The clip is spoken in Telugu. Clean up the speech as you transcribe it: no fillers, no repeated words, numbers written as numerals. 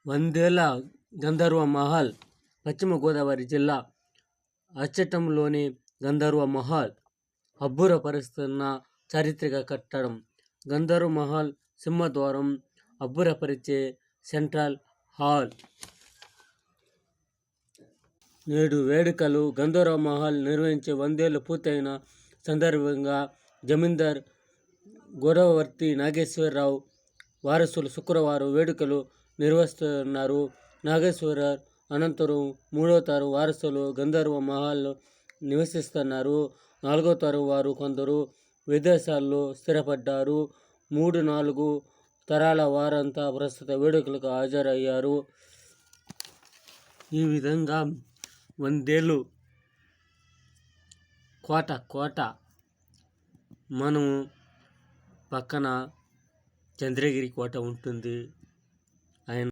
వందేళ్ల గంధర్వ మహల్ పశ్చిమ గోదావరి జిల్లా అచ్చటంలోని గంధర్వ మహల్ అబ్బురపరుస్తున్న చారిత్రక కట్టడం. గంధర్వ మహల్ సింహద్వారం అబ్బురపరిచే సెంట్రల్ హాల్. నేడు వేడుకలు. గంధర్వ మహల్ నిర్వహించే 100 ఏళ్లు పూర్తయిన సందర్భంగా జమీందార్ గోరవర్తి నాగేశ్వరరావు వారసులు శుక్రవారం వేడుకలు నిర్వహిస్తున్నారు. నాగేశ్వరరావు అనంతరం 3వ తరం వారసులు గంధర్వ మహల్లో నివసిస్తున్నారు. 4వ తరం వారు కొందరు విదేశాల్లో స్థిరపడ్డారు. 3-4 తరాల వారంతా ప్రస్తుత వేడుకలకు హాజరయ్యారు. ఈ విధంగా 100 ఏళ్ళు కోట మనము పక్కన చంద్రగిరి కోట ఉంటుంది.